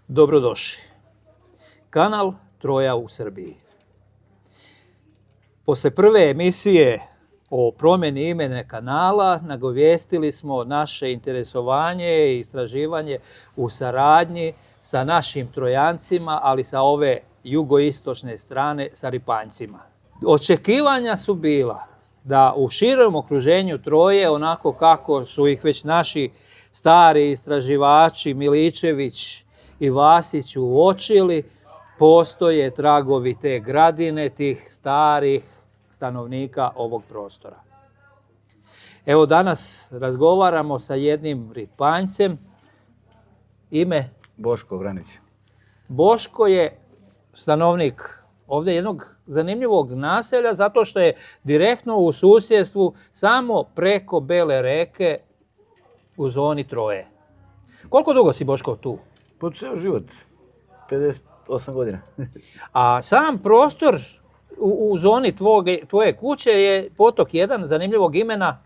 Dobrodošli. Kanal Troja u Srbiji. Posle prve emisije o promjeni imena kanala nagovijestili smo naše interesovanje i istraživanje u saradnji sa našim Trojancima, ali sa ove jugoistočne strane sa Ripanjcima. Očekivanja su bila da u širem okruženju Troje, onako kako su ih već naši stari istraživači Miličević i Vasić uočili, postoje tragovi te gradine, tih starih stanovnika ovog prostora. Evo danas razgovaramo sa jednim Ripanjcem. Ime? Boško Vranić. Boško je stanovnik ovdje jednog zanimljivog naselja zato što je direktno u susjedstvu samo preko Bele reke u zoni Troje. Koliko dugo si, Boško, tu? Po ceo život. 58 godina. A sam prostor u zoni tvoje kuće je potok jedan zanimljivog imena.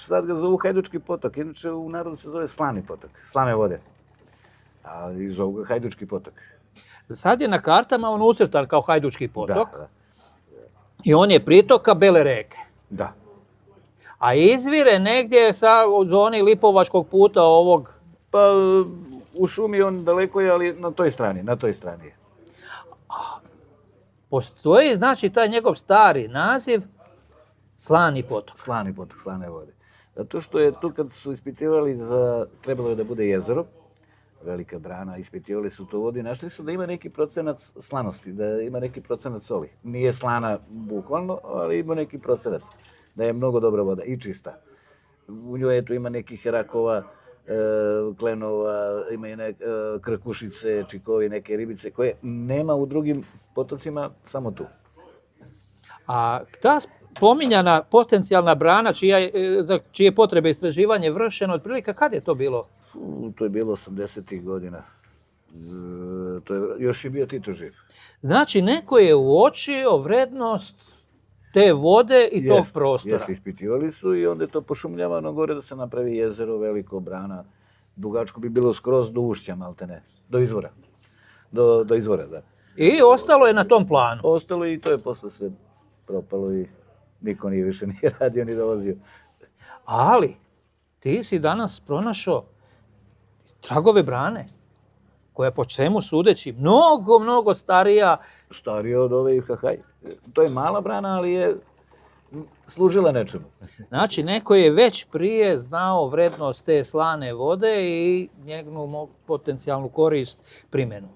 Sad ga zovu Hajdučki potok. Inače u narodu se zove Slani potok. Slane vode. Ali zovu ga Hajdučki potok. Sad je na kartama on ucrtan kao Hajdučki potok. Da. I on je pritoka Bele reke. Da. A izvire negdje u zoni Lipovačkog puta ovog. Pa u šumi on daleko je, ali na toj strani je. Postoji, znači, taj njegov stari naziv Slani potok. Slani potok, Slane vode. Zato što je tu kad su ispitivali trebalo je da bude jezero, velika brana, ispitivali su to vodu i našli su da ima neki procenat slanosti, da ima neki procenat soli. Nije slana bukvalno, ali ima neki procenat. Da je mnogo dobra voda i čista. U njoj ima nekih rakova, klenova, ima i krkušice, čikovi, neke ribice koje nema u drugim potocima, samo tu. A ta spominjana potencijalna brana za čije potrebe istraživanje vršeno otprilike, kad je to bilo? To je bilo 80-ih godina. Još je bio Tito živ. Znači, neko je uočio vrednost te vode i tog prostora. Jeste, ispitivali su i onda je to pošumljavano gore da se napravi jezero, veliko brana. Dugačko bi bilo skroz do ušća, maltene, do izvora. Do izvora, da. I ostalo je na tom planu. Ostalo i to je posle sve propalo i niko više nije radio ni dolazio. Ali, ti si danas pronašao tragove brane, koja je po čemu sudeći mnogo starija. Starija od ove Hahaj. To je mala brana, ali je služila nečemu. Znači, neko je već prije znao vrednost te slane vode i njegnu potencijalnu korist primjenu.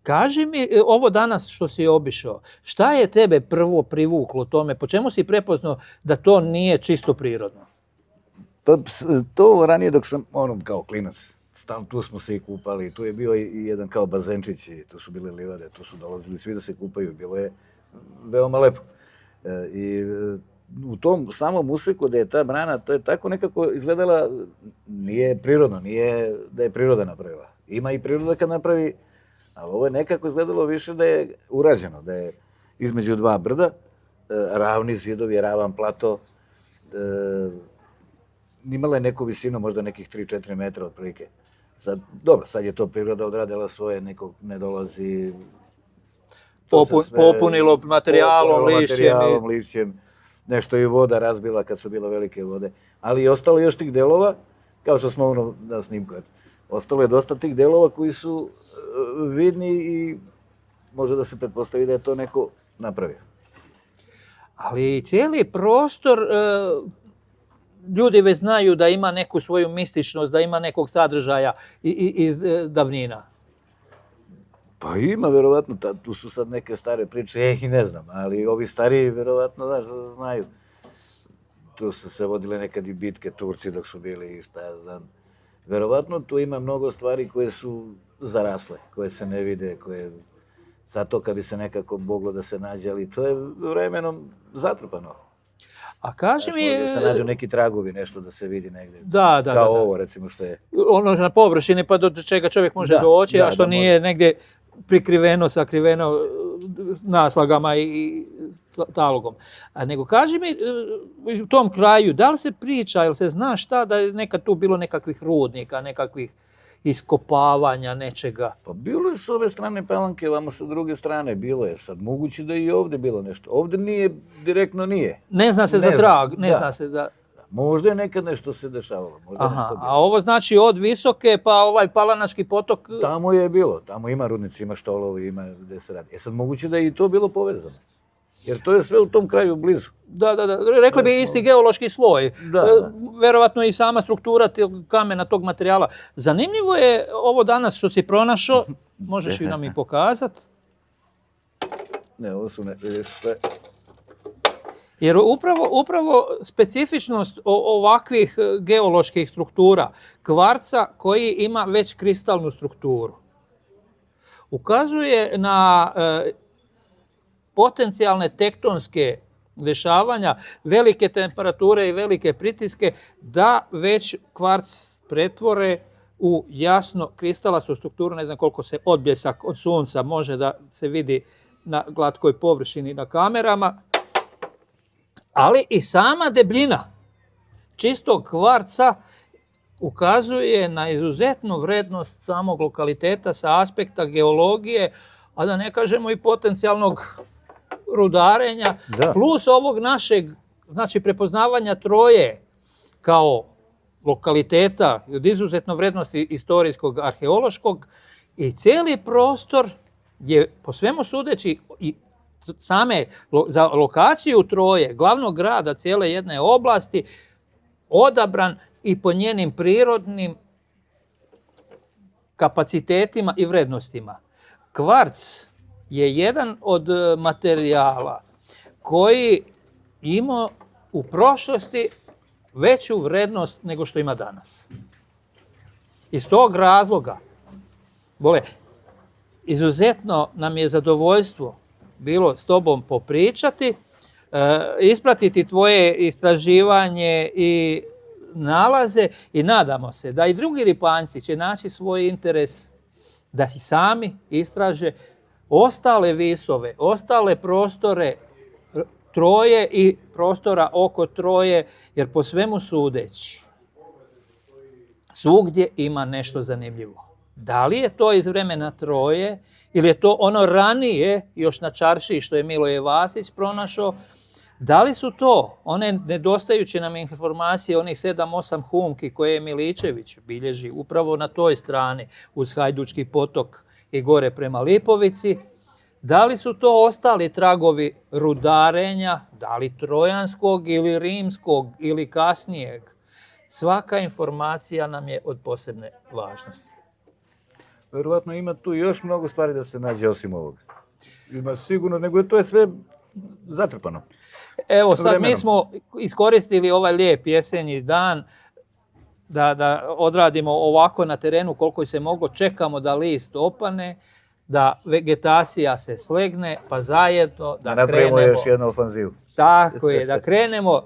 Kaži mi, ovo danas što si obišao, šta je tebe prvo privuklo tome? Po čemu si prepoznao da to nije čisto prirodno? Pa to ranije dok sam, kao klinac, tu smo se i kupali, tu je bio i jedan kao bazenčić, tu su bile livade, tu su dolazili svi da se kupaju, bilo je veoma lepo. I u tom samom useku da je ta brana, to je tako nekako izgledala, nije prirodno, nije da je priroda napravila. Ima i priroda kad napravi, ali ovo je nekako izgledalo više da je urađeno, da je između dva brda, ravni zidovi, ravan plato, imala je neku visinu, možda nekih 3-4 metra otprilike. Dobro, sad je to priroda odradila svoje, nekog ne dolazi. Popunilo materijalom, lišćem. Nešto je voda razbila kad su bile velike vode. Ali je ostalo još tih delova, kao što smo na snimku. Ostalo je dosta tih delova koji su vidni i može da se pretpostavi da je to neko napravio. Ali cijeli prostor, ljudi već znaju da ima neku svoju mističnost, da ima nekog sadržaja iz davnina. Pa ima, verovatno, tu su sad neke stare priče, ja ih i ne znam, ali ovi stariji, verovatno, znaju. Tu su se vodile nekad i bitke Turci dok su bili i šta ja znam. Verovatno tu ima mnogo stvari koje su zarasle, koje se ne vide, koje zato kad bi se nekako moglo da se nađe, ali to je vremenom zatrpano. A kaži mi... Da se nađu neki tragovi, nešto da se vidi negde. Da. Kao ovo, recimo, što je. Ono na površini, pa do čega čovjek može doći, a što nije negdje prikriveno, sakriveno naslagama i talogom. Nego kaži mi, u tom kraju, da li se priča ili se zna šta da je nekad tu bilo nekakvih rudnika, nekakvih iskopavanja nečega. Pa bilo je s ove strane Palanke, vamo sa druge strane, bilo je. Sad moguće da i ovdje bilo nešto. Ovdje nije, direktno nije. Ne zna se za trag, ne zna se da... Možda je nekad nešto se dešavalo. Možda Aha, nešto bilo. a ovo znači od Visoke pa ovaj Palanački potok... Tamo je bilo, tamo ima rudnici, ima štolovi, ima gdje se radi. Sad moguće da je i to bilo povezano. Jer to je sve u tom kraju blizu. Da. Rekli bi isti geološki sloj. Da. Verovatno i sama struktura kamena, tog materijala. Zanimljivo je ovo danas što si pronašao, možeš i nam i pokazati. Ne, ovo su Jer upravo specifičnost ovakvih geoloških struktura, kvarca koji ima već kristalnu strukturu, ukazuje na potencijalne tektonske dešavanja, velike temperature i velike pritiske, da već kvarc pretvore u jasno kristalastu strukturu. Ne znam koliko se odbljesak od sunca može da se vidi na glatkoj površini na kamerama, ali i sama debljina čistog kvarca ukazuje na izuzetnu vrednost samog lokaliteta sa aspekta geologije, a da ne kažemo i potencijalnog rudarenja, plus ovog našeg, znači prepoznavanja Troje kao lokaliteta od izuzetno vrednosti istorijskog, arheološkog, i cijeli prostor je po svemu sudeći i same za lokaciju Troje, glavnog grada cijele jedne oblasti, odabran i po njenim prirodnim kapacitetima i vrednostima. Kvarc je jedan od materijala koji ima u prošlosti veću vrednost nego što ima danas. Iz tog razloga, izuzetno nam je zadovoljstvo bilo s tobom popričati, ispratiti tvoje istraživanje i nalaze, i nadamo se da i drugi Ripanjci će naći svoj interes da i sami istraže ostale visove, ostale prostore Troje i prostora oko Troje, jer po svemu sudeći svugdje ima nešto zanimljivo. Da li je to iz vremena Troje ili je to ono ranije, još na Čaršiji, što je Miloje Vasić pronašao? Da li su to one nedostajuće nam informacije, onih 7-8 humki koje je Miličević bilježi upravo na toj strani uz Hajdučki potok i gore prema Lipovici? Da li su to ostali tragovi rudarenja, da li trojanskog ili rimskog ili kasnijeg? Svaka informacija nam je od posebne važnosti. Verovatno ima tu još mnogo stvari da se nađe osim ovoga. Ima sigurno, nego to je sve zatrpano. Evo, sad mi smo iskoristili ovaj lijep jesenji dan da odradimo ovako na terenu koliko se moglo. Čekamo da list opane, da vegetacija se slegne, pa zajedno da napravimo još jednu ofanzivu. Tako je, da krenemo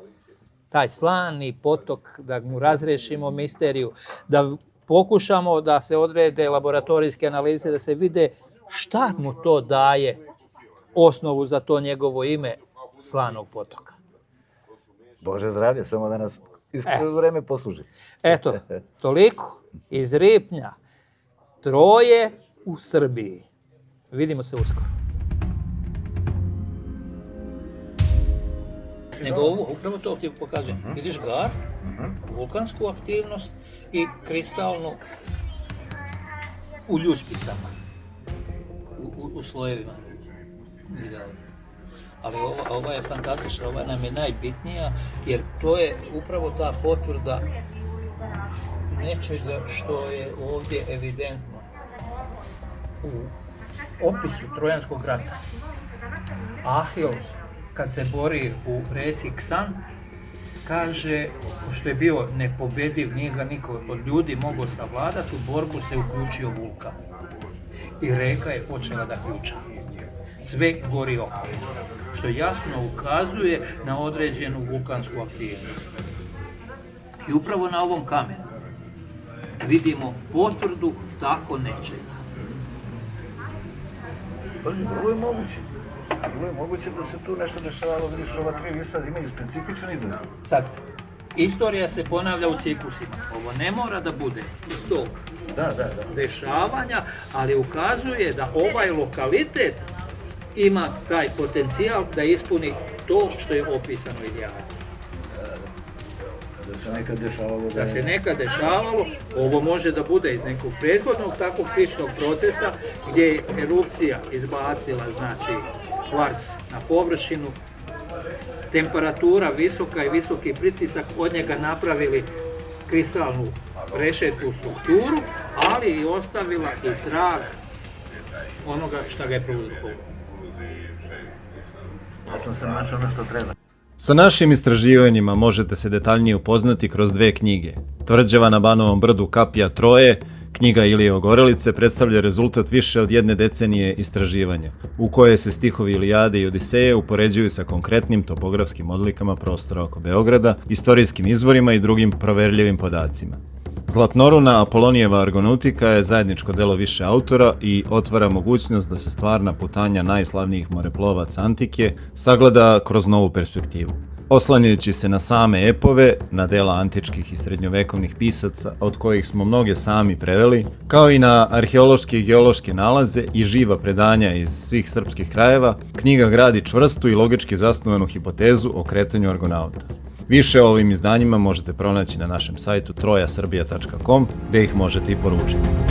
taj slani potok, da mu razrešimo misteriju, da pokušamo da se odrede laboratorijske analize, da se vide šta mu to daje osnovu za to njegovo ime slanog potoka. Bože zdravlje, samo da nas vreme posluži. Eto, toliko iz Ripnja, Troje u Srbiji. Vidimo se uskoro. Nego ovo, upravo to ti pokazujem. Vidiš gar, vulkansku aktivnost i kristalnu u ljuspicama, u slojevima. Ali ova je fantastična, ova nam je najbitnija, jer to je upravo ta potvrda nečega što je ovdje evidentno. U opisu Trojanskog rata Ahil, kad se bori u reci Ksan, kaže, što je bio nepobediv, nije ga niko od ljudi mogao savladati, u borbu se uključio vulkan. I reka je počela da ključa. Sve gori oko, što jasno ukazuje na određenu vulkansku aktivnost. I upravo na ovom kamenu vidimo potvrdu tako nečega. Vrlo je moguće. Vrlo je moguće da se tu nešto dešavalo, vidiš, ova tri visa imaju specifičan izazov. Sad, istorija se ponavlja u ciklusima. Ovo ne mora da bude iz tog dešavanja, ali ukazuje da ovaj lokalitet ima taj potencijal da ispuni to što je opisano idealno. Da se nekad dešavalo, ovo može da bude iz nekog prethodnog takvog sličnog procesa gdje je erupcija izbacila, znači, kvarc na površinu, temperatura visoka i visoki pritisak od njega napravili kristalnu rešetku strukturu, ali i ostavila i trag onoga šta ga je prouzrokovalo. Tačno sam našao ono što treba. Sa našim istraživanjima možete se detaljnije upoznati kroz 2 knjige. Tvrđava na Banovom brdu kapija Troje, knjiga Ilije Ogorelice, predstavlja rezultat više od 1 decenije istraživanja, u kojoj se stihovi Ilijade i Odiseje upoređuju sa konkretnim topografskim odlikama prostora oko Beograda, istorijskim izvorima i drugim proverljivim podacima. Zlatnoruna Apolonijeva Argonautika je zajedničko delo više autora i otvara mogućnost da se stvarna putanja najslavnijih moreplovaca antike sagleda kroz novu perspektivu. Oslanjajući se na same epove, na dela antičkih i srednjovekovnih pisaca, od kojih smo mnoge sami preveli, kao i na arheološke i geološke nalaze i živa predanja iz svih srpskih krajeva, knjiga gradi čvrstu i logički zasnovanu hipotezu o kretanju Argonauta. Više o ovim izdanjima možete pronaći na našem sajtu trojasrbija.com, gdje ih možete i poručiti.